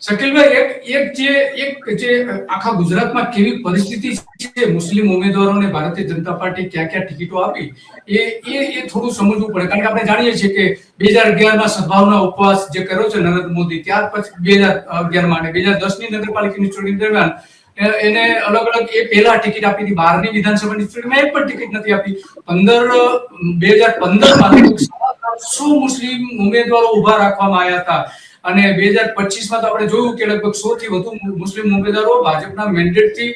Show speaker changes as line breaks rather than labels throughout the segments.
શકીલભાઈ, એક જે આખા ગુજરાતમાં કેવી પરિસ્થિતિ છે, મુસ્લિમ ઉમેદવારોને ભારતીય જનતા પાર્ટી ક્યાં ક્યાં ટિકિટો આપી, એ થોડું સમજવું પડે. કારણ કે આપણે જાણીએ છીએ કે 2011માં સદભાવના ઉપવાસ જે કર્યો છે નરેન્દ્ર મોદી, ત્યાર પછી 2011માં અને 2010ની નગરપાલિકાની ચૂંટણી દરમિયાન એને અલગ અલગ એ પહેલા ટિકિટ આપી હતી. 12ની વિધાનસભાની ચૂંટણીમાં એક પણ ટિકિટ નથી આપી. 2015માં 300 મુસ્લિમ ઉમેદવારો ઉભા રાખવામાં આવ્યા હતા અને 2025માં તો આપણે જોયું કે લગભગ 100 થી વધુ મુસ્લિમ ઉમેદવારો ભાજપના મેન્ડેટથી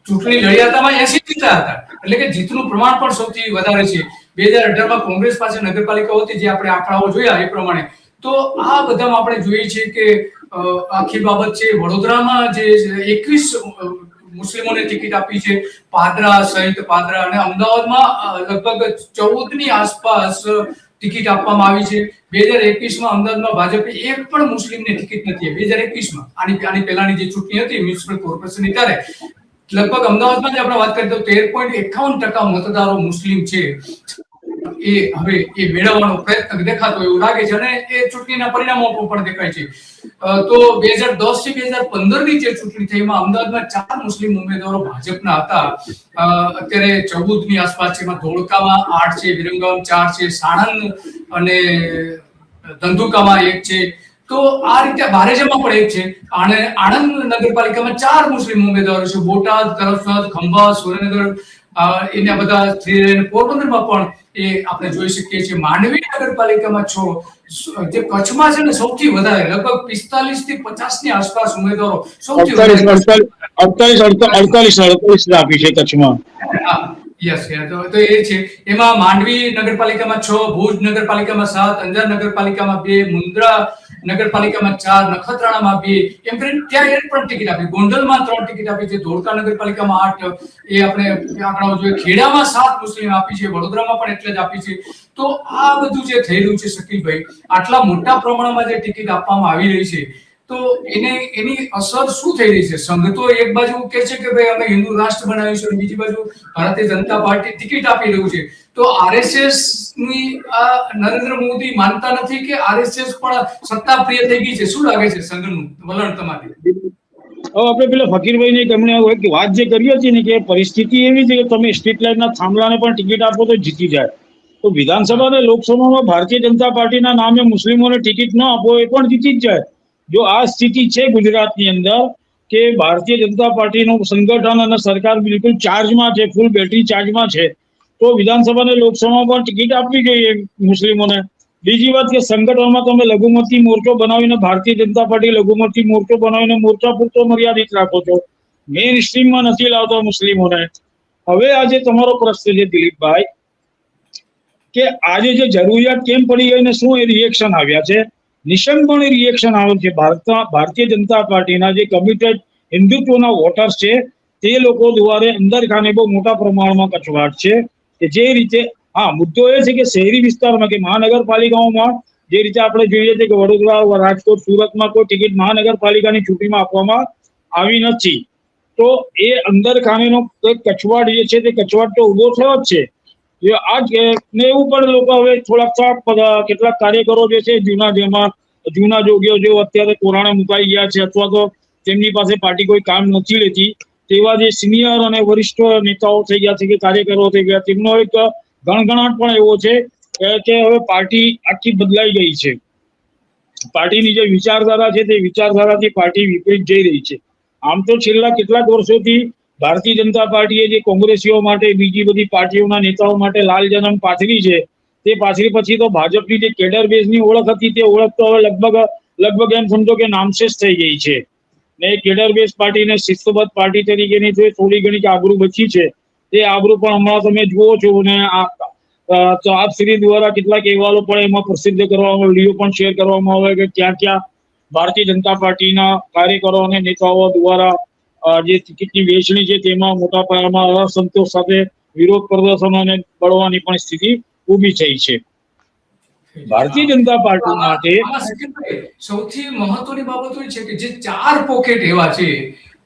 ચૂંટણી લડ્યા હતા, 80 જીત્યા હતા. એટલે કે જીતનું પ્રમાણ પણ સૌથી વધારે છે. 2018માં કોંગ્રેસ પાસે નગરપાલિકાઓ હતી, જે આપણે આંકડાઓ જોયા એ પ્રમાણે. તો આ બધામાં આપણે જોઈએ છીએ કે આખી બાબત છે. વડોદરામાં જે 21 મુસ્લિમોને ટિકિટ આપી છે, પાદરા સહિત પાદરા, અને અમદાવાદમાં લગભગ 14ની આસપાસ ટિકિટ આપવામાં આવી છે. 2021માં અમદાવાદમાં ભાજપે એક પણ મુસ્લિમને ટિકિટ નથી આપી. 2021માં આની પહેલાની જે ચૂંટણી હતી મ્યુનિસિપલ કોર્પોરેશનની, ત્યારે લગભગ અમદાવાદમાં જે આપણે વાત કરીએ તો 13.51% મતદારો મુસ્લિમ છે. એ હવે એ મેળવવાનો પ્રયત્ન દેખાતો એવું લાગે છે અને એ ચૂંટણીના પરિણામો પણ દેખાય છે. તો 2010 થી 2015ની જે ચૂંટણી થઈ એમાં અમદાવાદમાં 4 મુસ્લિમ ઉમેદવારો ભાજપના હતા. અત્યારે 14ની આસપાસ છે. એમાં ધોળકામાં 8 છે, વિરમગામ 4 છે, સાણંદ અને ધંધુકામાં 1 છે. તો આ રીતે બારેજામાં પણ 1 છે. અને આણંદ નગરપાલિકામાં 4 મુસ્લિમ ઉમેદવારો છે. બોટાદ, કરમસદ, ખંભાત, સુરેન્દ્રનગર, એના બધા પોરબંદરમાં પણ એ આપણે જોઈ શકીએ છીએ. માંડવી નગરપાલિકામાં 6, જે કચ્છમાં છે ને સૌથી વધારે લગભગ 45 થી 50ની આસપાસ ઉમેદવારો સૌથી વધારે
48 આપી છે કચ્છમાં.
યસ, તો એ છે. એમાં માંડવી નગરપાલિકામાં 6, ભુજ નગરપાલિકામાં 7, અંજાર નગરપાલિકામાં 2, મુન્દ્રા નગરપાલિકામાં 4, નખત્રાણામાં 2, એમ કરીને ત્યાં એક પણ ટિકિટ આપી. ગોંડલમાં 3 ટિકિટ આપી છે. ધોળકા નગરપાલિકામાં 8, એ આપણે આંકડાઓ જોઈએ. ખેડામાં 7 મુસ્લિમ આપી છે. વડોદરામાં પણ એટલે જ આપી છે. તો આ બધું જે થઈ રહ્યું છે શકીલભાઈ, આટલા મોટા પ્રમાણમાં જે ટિકિટ આપવામાં આવી રહી છે, તો એની અસર શું થઈ રહી છે? સંઘ તો એક બાજુ કહે છે કે ભાઈ અમે હિન્દુ રાષ્ટ્ર બનાવીશું, બીજી બાજુ ભારતીય જનતા પાર્ટી ટિકિટ આપી રહ્યું છે. તો આરએસએસ ની નરેન્દ્ર મોદી માનતા નથી કે આરએસએસ પણ સત્તા પ્રિય થઈ ગઈ છે? શું લાગે છે સંઘનું વલણ તમારે?
આપણે પેલા ફકીરભાઈ ને તમને વાત જે કરી હતી ને કે પરિસ્થિતિ એવી છે કે તમે સ્ટ્રીટ લાઇટના થાંભલાને પણ ટિકિટ આપો તો જીતી જાય. તો વિધાનસભા અને લોકસભામાં ભારતીય જનતા પાર્ટીના નામે મુસ્લિમોને ટિકિટ ન આપો એ પણ જીતી જ જાય. જો આ સ્થિતિ છે ગુજરાતની અંદર કે ભારતીય જનતા પાર્ટીનું સંગઠન અને સરકાર બિલકુલ ચાર્જમાં છે, ફૂલ બેટરી ચાર્જમાં છે, તો વિધાનસભા અને લોકસભામાં પણ ટિકિટ આપવી જોઈએ મુસ્લિમોને. બીજી વાત કે સંગઠનમાં તમે લઘુમતી મોરચો બનાવીને, ભારતીય જનતા પાર્ટી લઘુમતી મોરચો બનાવીને મોરચા પૂરતો મર્યાદિત રાખો છો, મેઇન સ્ટ્રીમમાં નથી લાવતા મુસ્લિમોને. હવે આજે તમારો પ્રશ્ન છે દિલીપભાઈ કે આજે જે જરૂરિયાત કેમ પડી ગઈ ને શું એ રિએક્શન આવ્યા છે? નિશંકપણે રિએક્શન આવે છે. ભારતીય જનતા પાર્ટીના જે કમિટેડ હિન્દુત્વના વોટર્સ છે તે લોકો દ્વારા અંદર ખાને બહુ મોટા પ્રમાણમાં કચવાટ છે. કે જે રીતે મુદ્દો એ છે કે શહેરી વિસ્તારમાં કે મહાનગરપાલિકાઓમાં જે રીતે આપણે જોઈએ છીએ કે વડોદરા, રાજકોટ, સુરતમાં કોઈ ટિકિટ મહાનગરપાલિકાની ચૂંટણીમાં આપવામાં આવી નથી. તો એ અંદર ખાનેનો કચવાટ જે છે તે કચવાટ તો ઉભો થયો જ છે. ને એવું પણ લોકો હવે થોડાક કેટલાક કાર્યકરો જે છે જૂના જોગીઓ જેઓ અત્યારે કોરાણે મુકાઈ ગયા છે અથવા તો તેમની પાસે પાર્ટી કોઈ કામ નથી લેતી તેવા જે સિનિયર અને વરિષ્ઠ નેતાઓ થઈ ગયા છે કે કાર્યકરો થઈ ગયા, તેમનો એક ગણગણાટ પણ એવો છે કે હવે પાર્ટી આખી બદલાઈ ગઈ છે. પાર્ટીની જે વિચારધારા છે તે વિચારધારાથી પાર્ટી વિપરીત જઈ રહી છે. આમ તો છેલ્લા કેટલાક વર્ષોથી ભારતીય જનતા પાર્ટીએ જે કોંગ્રેસીઓ માટે, બીજી બધી પાર્ટીઓના નેતાઓ માટે લાલ જનમ પાથરી છે, તે પાથરી પછી તો ભાજપની જે કેડર બેઝની ઓળખ હતી તે ઓળખ તો હવે લગભગ એમ સમજો કે નામશેષ થઈ ગઈ છે. ને કેડર બેઝ પાર્ટીને શિસ્તબદ્ધ પાર્ટી તરીકેની જે થોડી ઘણી આબરૂ બચી છે તે આબરૂ પણ હમણાં તમે જુઓ છો. ને આપ શ્રી દ્વારા કેટલાક અહેવાલો પણ એમાં પ્રસિદ્ધ કરવામાં, વિડીયો પણ શેર કરવામાં આવે કે ક્યાં ક્યાં ભારતીય જનતા પાર્ટીના કાર્યકરો અને નેતાઓ દ્વારા જે ટિકિટની વહેંચણી છે તેમાં મોટા પાયામાં અસંતોષ સાથે વિરોધ પ્રદર્શનો અને બળવાની પણ સ્થિતિ ઊભી થઈ છે. ભારતીય જનતા પાર્ટી માટે
સૌથી મહત્વની બાબત એ છે કે જે 4 પોકેટ એવા છે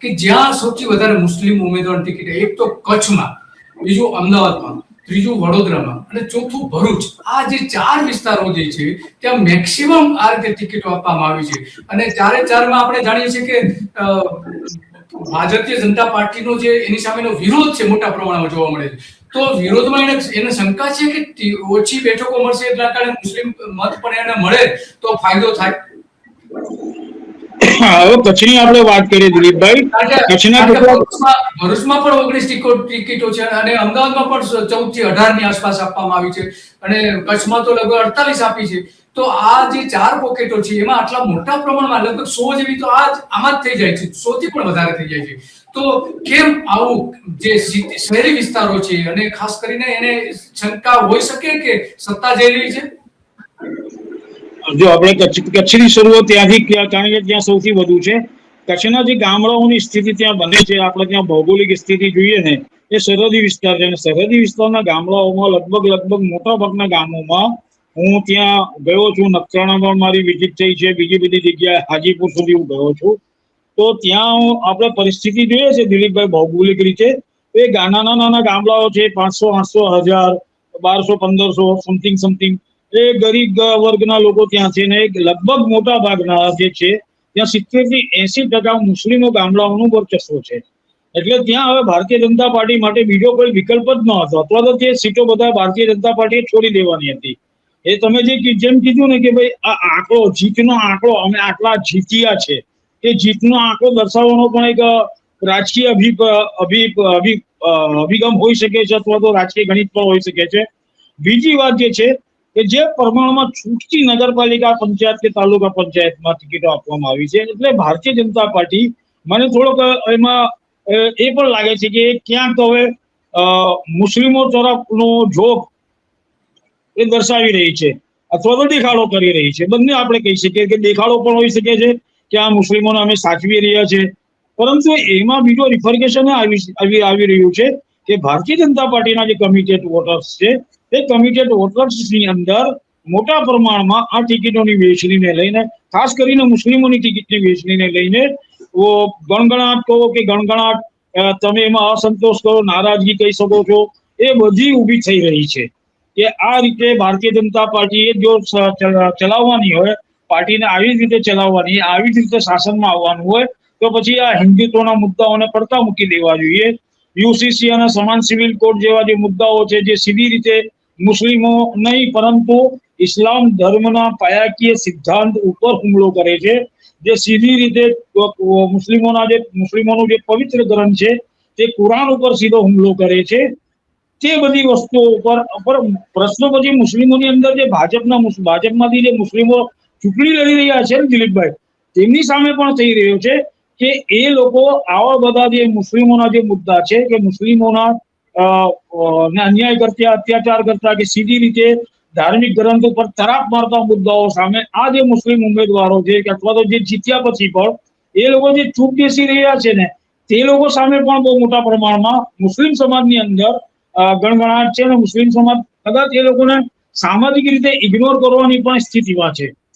કે જ્યાં સૌથી વધારે મુસ્લિમ ઉમેદવાર ટિકિટ, એક તો કચ્છમાં, બીજું અમદાવાદમાં, ત્રીજું વડોદરામાં અને ચોથું ભરૂચ. આ જે 4 વિસ્તારો જે છે ત્યાં મેક્સિમમ આ રીતે ટિકિટો આપવામાં આવી છે. અને 4-4માં આપણે જાણીએ છીએ કે ભારતીય જનતા પાર્ટીનો જે એની સામેનો વિરોધ છે મોટા પ્રમાણમાં જોવા મળે છે. તો વિરોધમાં એને શંકા છે કે ઓછી બેઠકો મળશે એટલા કારણે મુસ્લિમ મત પણ એને મળે તો ફાયદો થાય.
હવે કચ્છની આપણે વાત કરીએ દિલીપભાઈ, કચ્છના
ભરૂચમાં પણ 19 ટિકિટો છે અને અમદાવાદમાં પણ 14 થી 18 ની આસપાસ આપવામાં આવી છે અને કચ્છમાં તો લગભગ 48 આપી છે. તો આ જે 4 પોકેટો છે એમાં આટલા મોટા પ્રમાણમાં લગભગ 100 જેવી તો આમાં જ થઈ જાય છે, 100 થી પણ વધારે થઈ જાય છે. તો કેમ આવું જે શહેરી વિસ્તારો છે અને ખાસ કરીને એને શંકા હોઈ શકે કે સત્તા જઈ રહી છે?
જો આપણે કચ્છની શરૂઆત ત્યાંથી, કારણ કે ત્યાં સૌથી વધુ છે. કચ્છના જે ગામડાઓની સ્થિતિ ત્યાં બને છે, આપણે ત્યાં ભૌગોલિક સ્થિતિ જોઈએ ને, એ સરહદી વિસ્તાર છે અને સરહદી વિસ્તારના ગામડાઓમાં લગભગ મોટા ભાગના ગામોમાં હું ત્યાં ગયો છું. નખત્રાણામાં મારી વિઝિટ થઈ છે, બીજી બધી જગ્યાએ હાજીપુર સુધી હું ગયો છું. તો ત્યાં આપણે પરિસ્થિતિ જોઈએ છે દિલીપભાઈ ભૌગોલિક રીતે, એ નાના ગામડાઓ છે, 500, 800, 1000, 1200, 1500 સમથિંગ. એ ગરીબ વર્ગના લોકો ત્યાં છે ને લગભગ મોટા ભાગના જે છે ત્યાં 70 થી 80% મુસ્લિમો ગામડાઓનું વર્ચસ્વ છે. એટલે ત્યાં હવે ભારતીય જનતા પાર્ટી માટે બીજો કોઈ વિકલ્પ જ ન હતો, અથવા તો તે સીટો બધા ભારતીય જનતા પાર્ટીએ છોડી દેવાની હતી. એ તમે જેમ કીધું ને કે ભાઈ આ આંકડો, જીતનો આંકડો, અમે આટલા જીત્યા છે, એ જીતનો આંકડો દર્શાવવાનો પણ એક રાજકીય અભિગમ હોઈ શકે છે, અથવા તો રાજકીય ગણિત પણ હોઈ શકે છે. બીજી વાત જે છે કે જે પ્રમાણમાં છૂટતી નગરપાલિકા પંચાયત કે તાલુકા પંચાયતમાં ટિકિટો આપવામાં આવી છે, એટલે ભારતીય જનતા પાર્ટી, મને થોડોક એમાં એ પણ લાગે છે કે ક્યાંક હવે મુસ્લિમો તરફનો જોગ એ દર્શાવી રહી છે અથવા તો દેખાડો કરી રહી છે. બંને આપણે કહી શકીએ કે દેખાડો પણ હોઈ શકે છે કે આ મુસ્લિમોને અમે સાચવી રહ્યા છે, પરંતુ એમાં બીજો રિફર્ગેશન આવી રહ્યું છે કે ભારતીય જનતા પાર્ટીના જે કમિટેડ વોટર્સ છે, એ કમિટેડ વોટર્સની અંદર મોટા પ્રમાણમાં આ ટિકિટોની વહેંચણીને લઈને, ખાસ કરીને મુસ્લિમોની ટિકિટની વહેંચણીને લઈને ગણગણાટ કહો કે ગણગણાટ, તમે એમાં અસંતોષ કરો, નારાજગી કહી શકો છો, એ બધી ઊભી થઈ રહી છે કે આ રીતે ભારતીય જનતા પાર્ટીએ જો ચલાવવાની હોય, પાર્ટીને આવી જ રીતે ચલાવવાની, આવી જ રીતે શાસનમાં આવવાનું હોય, તો પછી આ હિન્દુત્વના મુદ્દાઓને પડતા મૂકી દેવા જોઈએ. યુસીસી અને સમાન સિવિલ કોડ જેવા જે મુદ્દાઓ છે, જે સીધી રીતે મુસ્લિમો નહીં પરંતુ ઇસ્લામ ધર્મના પાયાકીય સિદ્ધાંત ઉપર હુમલો કરે છે, જે સીધી રીતે મુસ્લિમોનું જે પવિત્ર ગ્રંથ છે તે કુરાન ઉપર સીધો હુમલો કરે છે, તે બધી વસ્તુઓ ઉપર પ્રશ્નો પછી મુસ્લિમોની અંદર જે ભાજપમાંથી જે મુસ્લિમો ચૂંટણી લડી રહ્યા છે ને દિલીપભાઈ, તેમની સામે પણ થઈ રહ્યો છે કે એ લોકો આવા બધા જે મુસ્લિમોના જે મુદ્દા છે કે મુસ્લિમોના અન્યાય કરતા, અત્યાચાર કરતા કે સીધી રીતે ધાર્મિક ગ્રંથ ઉપર તરાપ મારતા મુદ્દાઓ સામે આ જે મુસ્લિમ ઉમેદવારો છે કે અથવા તો જે જીત્યા પછી પણ એ લોકો જે ચૂપ બેસી રહ્યા છે ને, તે લોકો સામે પણ બહુ મોટા પ્રમાણમાં મુસ્લિમ સમાજની અંદર ગણગણાટ છે અને મુસ્લિમ સમાજ કદાચ એ લોકોને સામાજિક રીતે ઇગ્નોર કરવાની પણ સ્થિતિમાં છે.